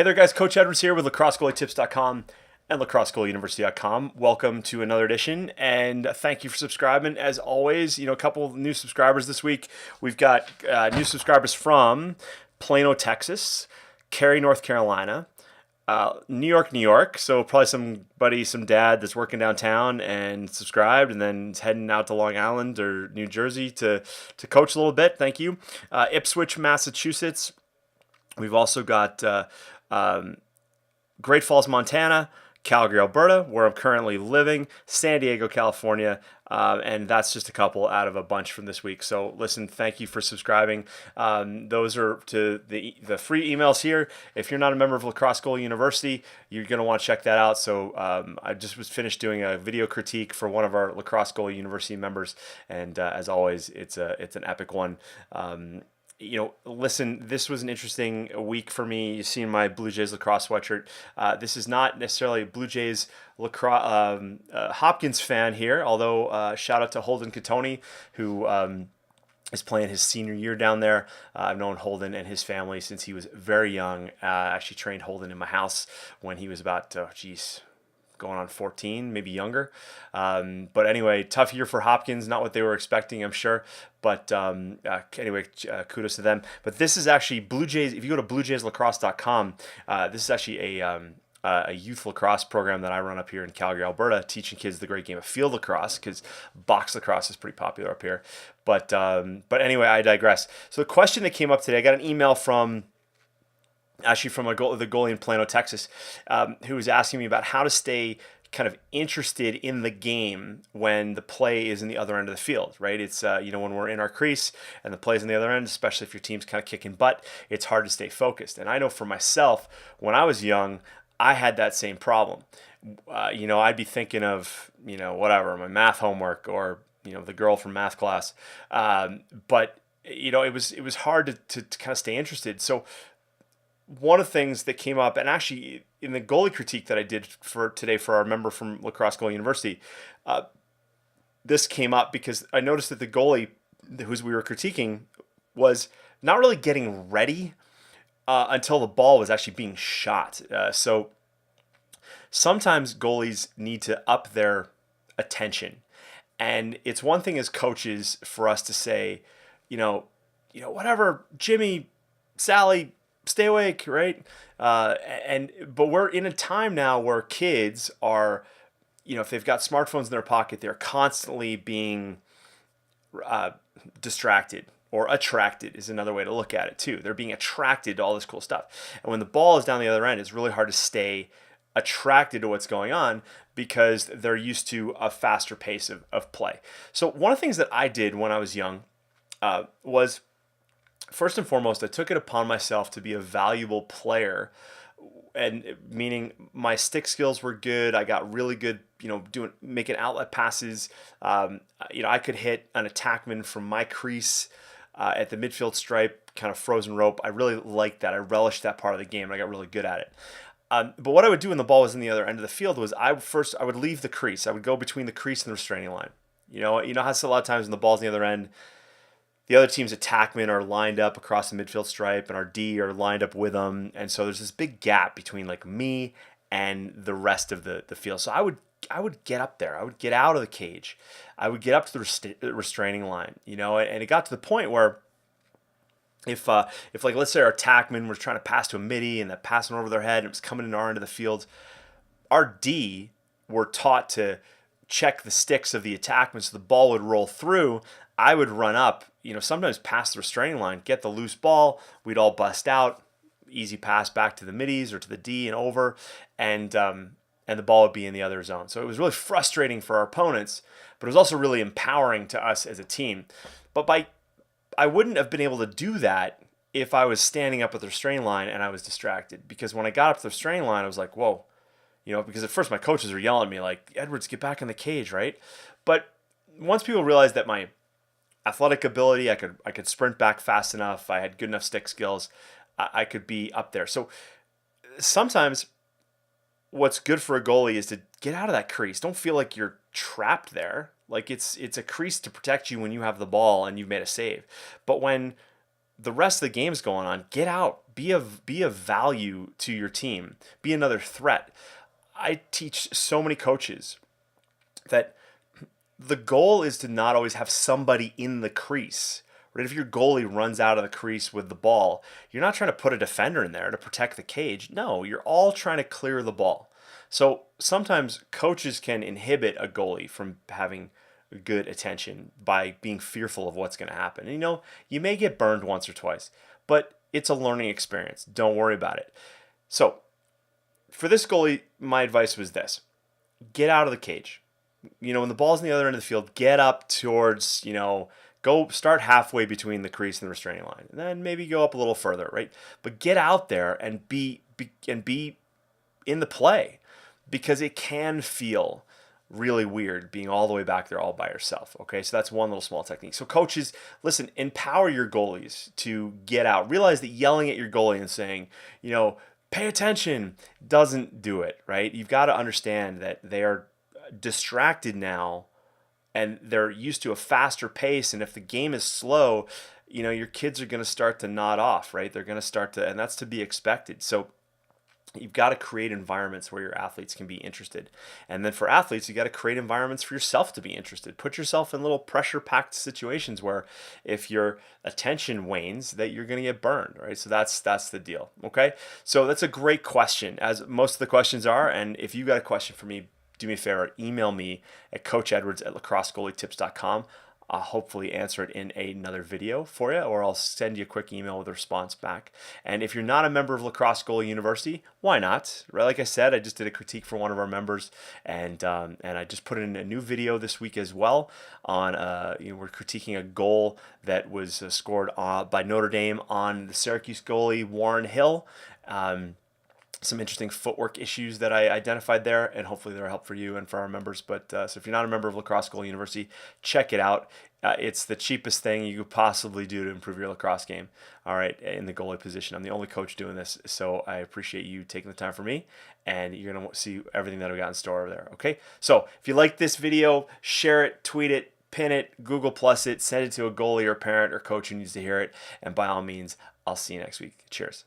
Hey there, guys. Coach Edwards here with lacrossegoalietips.com and lacrossegoalieuniversity.com. Welcome to another edition, and thank you for subscribing. As always, a couple of new subscribers this week. We've got new subscribers from Plano, Texas, Cary, North Carolina, New York, New York. So probably some dad that's working downtown and subscribed, and then is heading out to Long Island or New Jersey to coach a little bit. Thank you. Ipswich, Massachusetts. We've also got Great Falls, Montana, Calgary, Alberta, where I'm currently living, San Diego, California, and that's just a couple out of a bunch from this week. So listen, thank you for subscribing. Those are to the free emails here. If you're not a member of Lacrosse Goalie University, you're going to want to check that out. So I just was finished doing a video critique for one of our Lacrosse Goalie University members, and as always, it's an epic one. Listen, this was an interesting week for me. You've seen my Blue Jays lacrosse sweatshirt. This is not necessarily a Blue Jays lacrosse Hopkins fan here, although shout out to Holden Catoni, who is playing his senior year down there. I've known Holden and his family since he was very young. Actually trained Holden in my house when he was about, going on 14, maybe younger. But anyway, tough year for Hopkins, not what they were expecting, I'm sure. But anyway, kudos to them. But this is actually Blue Jays. If you go to bluejayslacrosse.com, this is actually a youth lacrosse program that I run up here in Calgary, Alberta, teaching kids the great game of field lacrosse, because box lacrosse is pretty popular up here. But anyway, I digress. So the question that came up today, I got an email from the goalie in Plano, Texas, who was asking me about how to stay kind of interested in the game when the play is in the other end of the field, right? It's, when we're in our crease and the play's on the other end, especially if your team's kind of kicking butt, it's hard to stay focused. And I know for myself, when I was young, I had that same problem. I'd be thinking of, whatever, my math homework or, the girl from math class. But it was hard to kind of stay interested. So one of the things that came up, and actually in the goalie critique that I did for today for our member from Lacrosse Goalie University, this came up because I noticed that the goalie who we were critiquing was not really getting ready until the ball was actually being shot. So sometimes goalies need to up their attention. And it's one thing as coaches for us to say, whatever, Jimmy, Sally, stay awake, right? But we're in a time now where kids are, if they've got smartphones in their pocket, they're constantly being distracted, or attracted is another way to look at it too. They're being attracted to all this cool stuff. And when the ball is down the other end, it's really hard to stay attracted to what's going on because they're used to a faster pace of play. So one of the things that I did when I was young was, first and foremost, I took it upon myself to be a valuable player, and meaning my stick skills were good. I got really good, making outlet passes. I could hit an attackman from my crease at the midfield stripe, kind of frozen rope. I really liked that. I relished that part of the game, and I got really good at it. But what I would do when the ball was in the other end of the field was I would leave the crease. I would go between the crease and the restraining line. How a lot of times when the ball's in the other end, the other team's attackmen are lined up across the midfield stripe, and our D are lined up with them. And so there's this big gap between like me and the rest of the field. So I would get up there. I would get out of the cage. I would get up to the restraining line, and it got to the point where if like, let's say our attackman was trying to pass to a midi and that passing over their head and it was coming in our end of the field, our D were taught to check the sticks of the attackman so the ball would roll through. I would run up, sometimes past the restraining line, get the loose ball. We'd all bust out, easy pass back to the middies or to the D and over, and the ball would be in the other zone. So it was really frustrating for our opponents, but it was also really empowering to us as a team. But I wouldn't have been able to do that if I was standing up at the restraining line and I was distracted, because when I got up to the restraining line, I was like, whoa, because at first my coaches were yelling at me like, Edwards, get back in the cage, right? But once people realized that my athletic ability, I could sprint back fast enough, I had good enough stick skills, I could be up there. So sometimes what's good for a goalie is to get out of that crease. Don't feel like you're trapped there. Like it's a crease to protect you when you have the ball and you've made a save. But when the rest of the game's going on, get out, be a value to your team, be another threat. I teach so many coaches that the goal is to not always have somebody in the crease. Right? If your goalie runs out of the crease with the ball, you're not trying to put a defender in there to protect the cage. No, you're all trying to clear the ball. So sometimes coaches can inhibit a goalie from having good attention by being fearful of what's going to happen. And you may get burned once or twice, but it's a learning experience. Don't worry about it. So for this goalie, my advice was this: get out of the cage. When the ball's on the other end of the field, get up towards, go start halfway between the crease and the restraining line, and then maybe go up a little further, right? But get out there and be in the play, because it can feel really weird being all the way back there all by yourself. Okay, so that's one little small technique. So coaches, listen, empower your goalies to get out. Realize that yelling at your goalie and saying, pay attention doesn't do it, right? You've got to understand that they are distracted now and they're used to a faster pace, and if the game is slow, your kids are going to start to nod off, right? They're going to start to, and that's to be expected. So you've got to create environments where your athletes can be interested. And then for athletes, you got to create environments for yourself to be interested. Put yourself in little pressure-packed situations where if your attention wanes, that you're going to get burned, right? So that's the deal, okay? So that's a great question, as most of the questions are. And if you got a question for me, do me a favor, email me at coachedwards@lacrossegoalietips.com. I'll hopefully answer it in another video for you, or I'll send you a quick email with a response back. And if you're not a member of Lacrosse Goalie University, why not? Right? Like I said, I just did a critique for one of our members, and I just put in a new video this week as well on we're critiquing a goal that was scored by Notre Dame on the Syracuse goalie Warren Hill. Some interesting footwork issues that I identified there, and hopefully they're a help for you and for our members. But so if you're not a member of Lacrosse Goalie University, check it out. It's the cheapest thing you could possibly do to improve your lacrosse game, all right, in the goalie position. I'm the only coach doing this, so I appreciate you taking the time for me, and you're going to see everything that I've got in store over there, okay? So if you like this video, share it, tweet it, pin it, Google Plus it, send it to a goalie or parent or coach who needs to hear it, and by all means, I'll see you next week. Cheers.